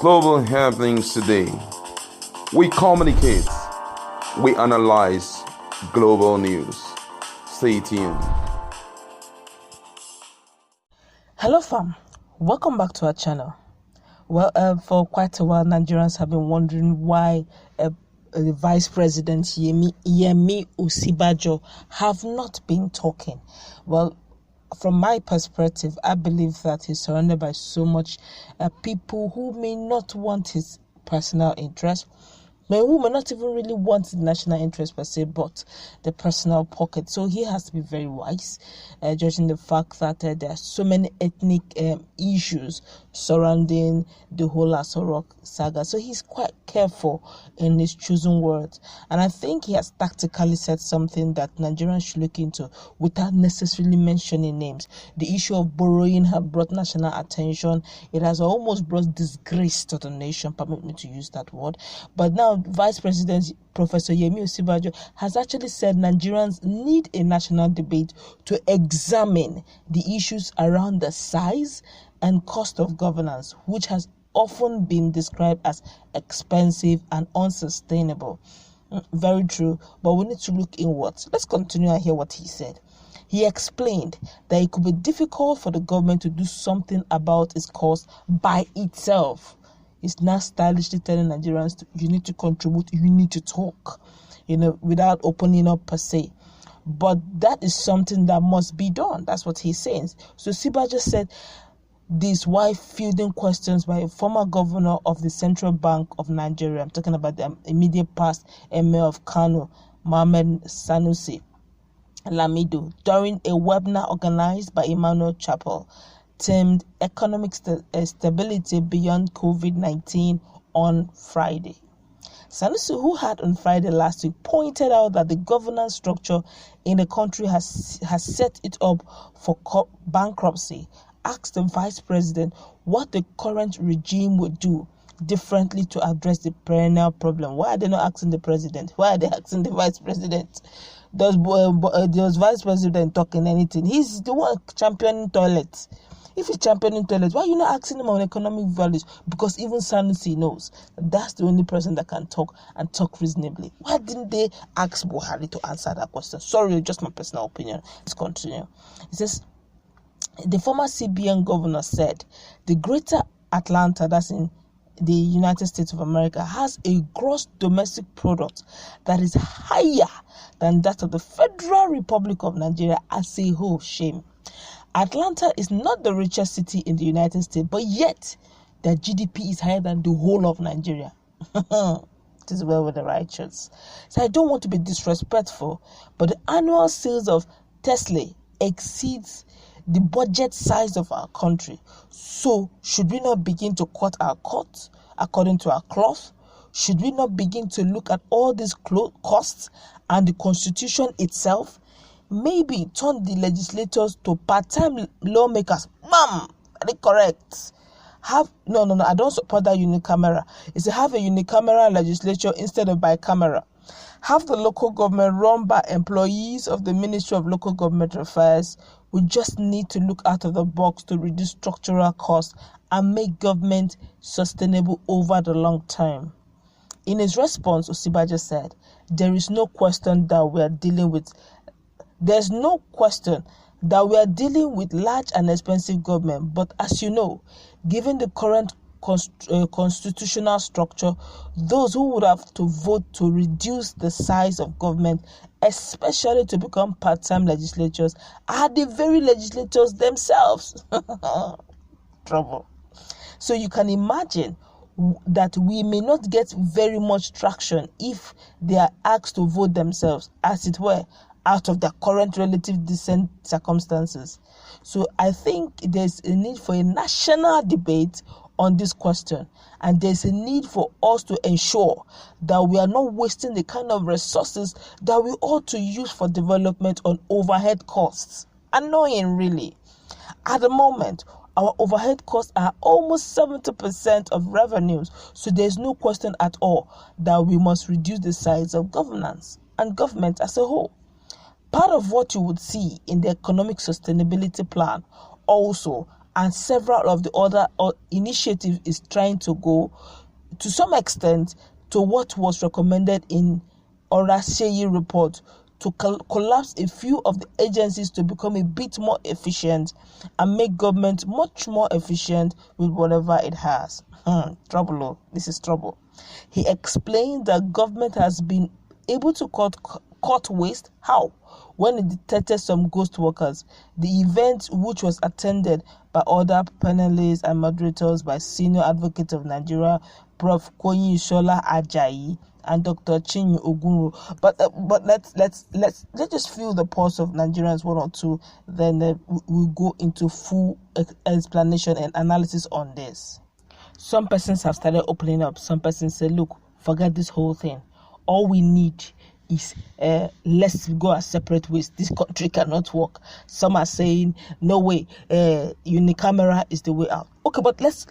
global happenings today. We communicate, we analyze global news. Stay tuned. Hello fam, welcome back to our channel. Well, for quite a while, Nigerians have been wondering why the Vice President Yemi Osinbajo have not been talking. Well, from my perspective, I believe that he's surrounded by so much people who may not want his personal interest, who may not even really want the national interest per se, but the personal pocket. So he has to be very wise, judging the fact that there are so many ethnic issues surrounding the whole Asorok saga. So he's quite careful in his choosing words. And I think he has tactically said something that Nigerians should look into without necessarily mentioning names. The issue of borrowing has brought national attention. It has almost brought disgrace to the nation, permit me to use that word. But now Vice President Professor Yemi Osinbajo has actually said Nigerians need a national debate to examine the issues around the size and cost of governance, which has often been described as expensive and unsustainable. Very true, but we need to look inwards. Let's continue and hear what he said. He explained that it could be difficult for the government to do something about its cost by itself. It's now stylishly telling Nigerians, you need to contribute, you need to talk, without opening up per se. But that is something that must be done. That's what he's saying. So Siba just said this while fielding questions by a former governor of the Central Bank of Nigeria. I'm talking about the immediate past Emir of Kano, Mohammed Sanusi Lamido, during a webinar organized by Emmanuel Chapel, termed Economic Stability Beyond COVID-19 on Friday. Sanusi, who had on Friday last week pointed out that the governance structure in the country has set it up for bankruptcy, asked the vice president what the current regime would do differently to address the perennial problem. Why are they not asking the president? Why are they asking the vice president? Does vice president talking anything? He's the one championing toilets. If he's championing toilets, why are you not asking him on economic values? Because even Sanusi knows that's the only person that can talk and talk reasonably. Why didn't they ask Buhari to answer that question? Sorry, just my personal opinion. Let's continue. It says, the former CBN governor said the greater Atlanta, that's in the United States of America, has a gross domestic product that is higher than that of the Federal Republic of Nigeria as a whole. Shame. Atlanta is not the richest city in the United States, but yet their GDP is higher than the whole of Nigeria. This is well with the righteous. So I don't want to be disrespectful, but the annual sales of Tesla exceeds the budget size of our country. So should we not begin to cut our coat according to our cloth? Should we not begin to look at all these costs and the constitution itself? Maybe turn the legislators to part-time lawmakers. Ma'am, are they correct? No, I don't support that unicameral. It's to have a unicameral legislature instead of bicameral. Have the local government run by employees of the Ministry of Local Government Affairs. We just need to look out of the box to reduce structural costs and make government sustainable over the long term. In his response, Osinbajo said, there's no question that we are dealing with large and expensive government, but as you know, given the current constitutional structure, those who would have to vote to reduce the size of government, especially to become part-time legislatures, are the very legislators themselves. Trouble. So you can imagine that we may not get very much traction if they are asked to vote themselves, as it were, out of their current relative decent circumstances. So I think there's a need for a national debate on this question, and there's a need for us to ensure that we are not wasting the kind of resources that we ought to use for development on overhead costs. Annoying, really. At the moment, our overhead costs are almost 70% of revenues, so there's no question at all that we must reduce the size of governance and government as a whole. Part of what you would see in the economic sustainability plan also and several of the other initiatives is trying to go to some extent to what was recommended in Orasheyi report, to collapse a few of the agencies to become a bit more efficient and make government much more efficient with whatever it has. Trouble. This is trouble. He explained that government has been able to cut waste. How? When it detected some ghost workers. The event, which was attended by other panelists and moderators by Senior Advocate of Nigeria, Prof. Koyisola Ajayi, and Dr. Chinyu Ogunro. But let's just feel the pulse of Nigerians, one or two, then we'll go into full explanation and analysis on this. Some persons have started opening up. Some persons say, look, forget this whole thing. All we need is let's go our separate ways. This country cannot work. Some are saying, no way, Unicameral is the way out. Okay, but let's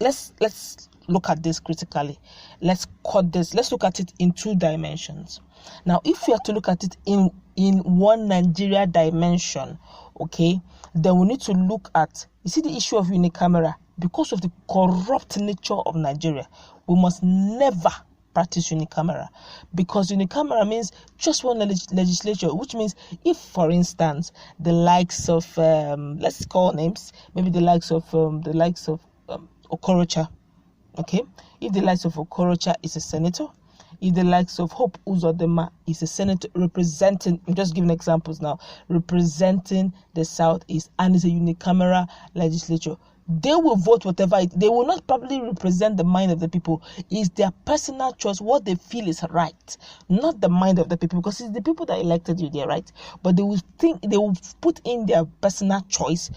look at this critically. Let's cut this. Let's look at it in two dimensions. Now, if we are to look at it in one Nigeria dimension, okay, then we need to look at, you see, the issue of Unicameral. Because of the corrupt nature of Nigeria, we must never practice unicameral, because unicameral means just one legislature, which means if, for instance, the likes of let's call names, maybe the likes of Okorocha, okay, if the likes of Okorocha is a senator, if the likes of Hope Uzodinma is a senator representing, I'm just giving examples now, representing the Southeast, and is a unicameral legislature, they will vote whatever they will not probably represent the mind of the people. It's their personal choice, what they feel is right, not the mind of the people, because it's the people that elected you, they're right. But they will put in their personal choice.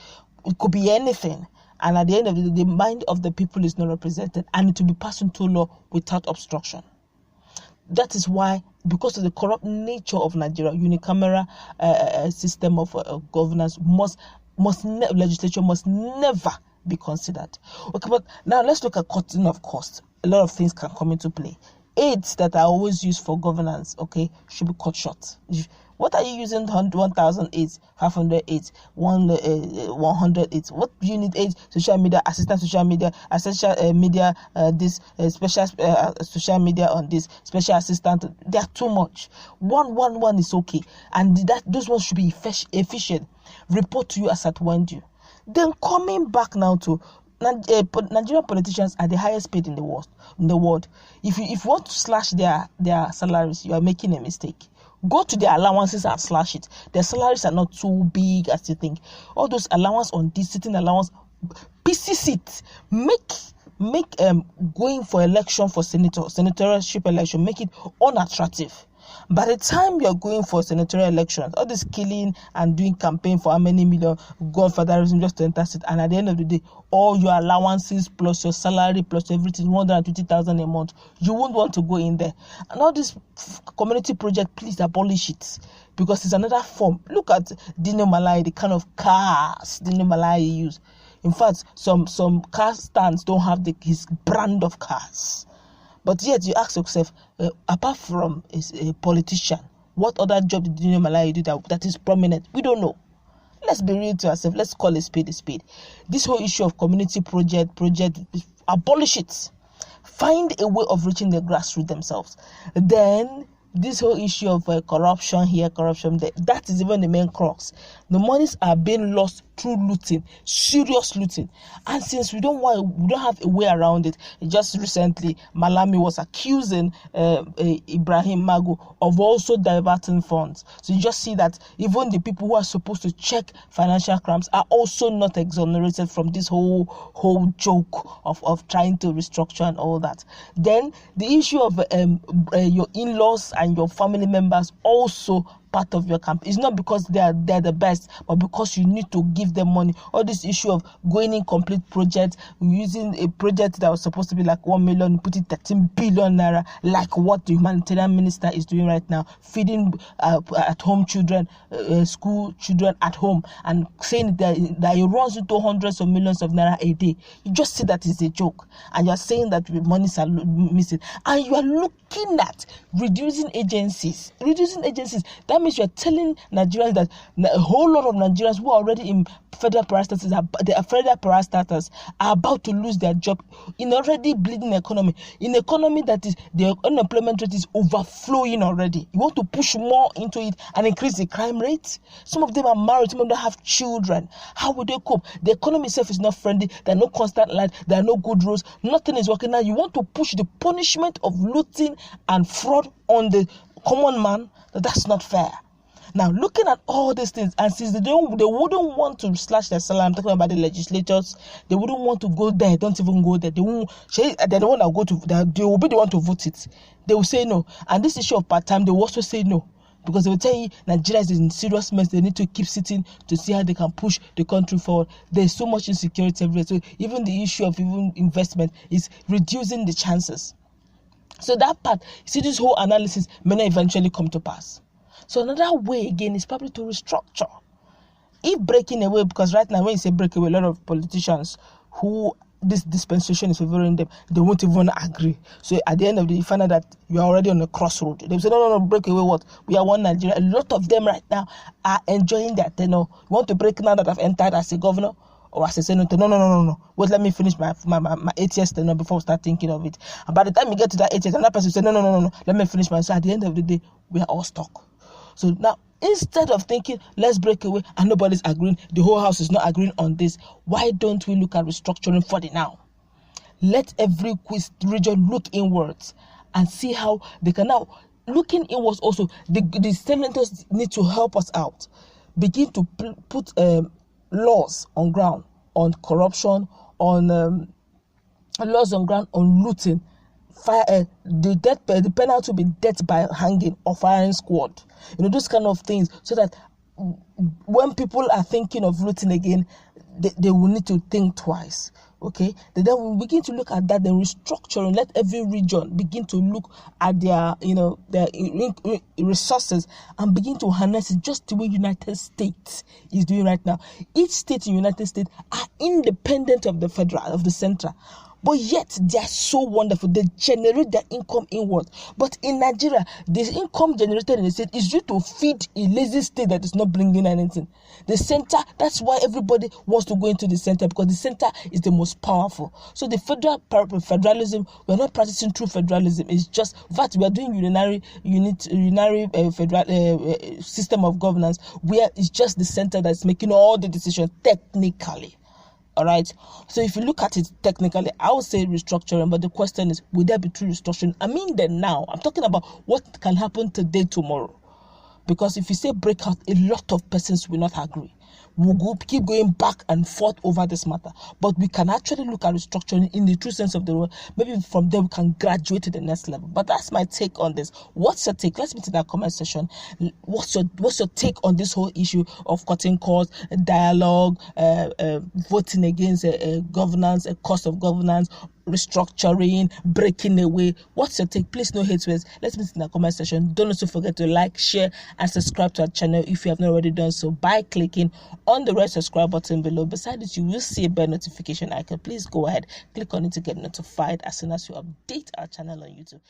It could be anything. And at the end of the day, the mind of the people is not represented, and it will be passed into law without obstruction. That is why, because of the corrupt nature of Nigeria, unicameral system of governance legislature must never be considered. Okay, but now let's look at cutting of costs. A lot of things can come into play. Aids that are always used for governance, okay, should be cut short. What are you using 1,000 aids, 500 aids, 100 aids? What do you need aids? Social media, assistant social media, this special social media on this, special assistant. They are too much. One is okay, and those ones should be efficient. Report to you as at when due. Then coming back now to Nigerian politicians are the highest paid in the world. If you want to slash their salaries, you are making a mistake. Go to their allowances and slash it. Their salaries are not too big as you think. All those allowance on this sitting allowance, pieces it. Make going for election for senatorship election, make it unattractive. By the time you're going for senatorial elections, all this killing and doing campaign for how many million, godfatherism just to enter it, and at the end of the day, all your allowances plus your salary plus everything, 120,000 a month, you won't want to go in there. And all this community project, please abolish it, because it's another form. Look at Dino Malai, the kind of cars Dino Malai use. In fact, some car stands don't have his brand of cars. But yet you ask yourself, apart from a politician, what other job did Dino Malai do that is prominent? We don't know. Let's be real to ourselves. Let's call a spade a spade. This whole issue of community project, abolish it. Find a way of reaching the grassroots themselves. Then this whole issue of corruption here, corruption there, that is even the main crux. The monies are being lost through looting, serious looting. And since we don't have a way around it, just recently Malami was accusing Ibrahim Magu of also diverting funds. So you just see that even the people who are supposed to check financial crimes are also not exonerated from this whole joke of trying to restructure and all that. Then the issue of your in-laws and your family members also part of your camp. It's not because they're the best, but because you need to give them money. All this issue of going in complete project, using a project that was supposed to be like 1 million, putting 13 billion naira, like what the humanitarian minister is doing right now, feeding at home children, school children at home, and saying that it runs into hundreds of millions of naira a day. You just see that it's a joke, and you're saying that the monies are missing, and you are looking at reducing agencies. That means means you're telling Nigerians that a whole lot of Nigerians who are already in federal parastatals, are about to lose their job in already bleeding economy, in economy that is the unemployment rate is overflowing already. You want to push more into it and increase the crime rate? Some of them are married, some of them have children. How will they cope? The economy itself is not friendly. There are no constant light. There are no good roads. Nothing is working. Now you want to push the punishment of looting and fraud on the common man? That's not fair. Now, looking at all these things, and since they wouldn't want to slash their salary, I'm talking about the legislators, they wouldn't want to go there. Don't even go there. They won't. They're the one that go to. They will be the one to vote it. They will say no. And this issue of part-time, they will also say no, because they will tell you Nigeria is in serious mess. They need to keep sitting to see how they can push the country forward. There's so much insecurity everywhere. So even the issue of even investment is reducing the chances. So that part, see, this whole analysis may not eventually come to pass. So another way again is probably to restructure. If breaking away, because right now when you say break away, a lot of politicians who this dispensation is favoring them, they won't even agree. So at the end of the day, you find out that you are already on a crossroad. They will say, no, break away what? We are one Nigeria. A lot of them right now are enjoying that tenure. You want to break now that I've entered as a governor? Or as a senator? No. Wait, let me finish my 8 years tenure before we start thinking of it. And by the time you get to that 8 years, another person will say, no. Let me finish my. So at the end of the day, we are all stuck. So now, instead of thinking, let's break away and nobody's agreeing, the whole house is not agreeing on this, why don't we look at restructuring for the now? Let every region look inwards and see how they can now. Looking inwards also, the senators need to help us out. Begin to put laws on ground on corruption, on laws on ground on looting. The penalty will be death by hanging or firing squad. Those kind of things, so that when people are thinking of looting again, they will need to think twice. Okay, then we begin to look at that, then restructuring. Let every region begin to look at their resources and begin to harness it, just the way United States is doing right now. Each state in United States are independent of the federal, of the center. But yet, they are so wonderful. They generate their income inward. But in Nigeria, the income generated in the state is due to feed a lazy state that is not bringing anything. The center, that's why everybody wants to go into the center, because the center is the most powerful. So the federalism, we're not practicing true federalism. It's just, in fact, we are doing unitary federal system of governance, where it's just the center that's making all the decisions technically. All right. So if you look at it technically, I would say restructuring, but the question is, will there be true restructuring? I mean, then now I'm talking about what can happen today, tomorrow. Because if you say breakout, a lot of persons will not agree. We'll keep going back and forth over this matter. But we can actually look at restructuring in the true sense of the word. Maybe from there we can graduate to the next level. But that's my take on this. What's your take? Let's meet in that comment section. What's your take on this whole issue of cutting costs, dialogue, voting against governance, a cost of governance, restructuring, breaking away? What's your take? Please, no hate words. Let's meet in the comment section. Don't also forget to like, share, and subscribe to our channel if you have not already done so by clicking on the red subscribe button below. Beside it, you will see a bell notification icon. Please go ahead, click on it to get notified as soon as you update our channel on YouTube.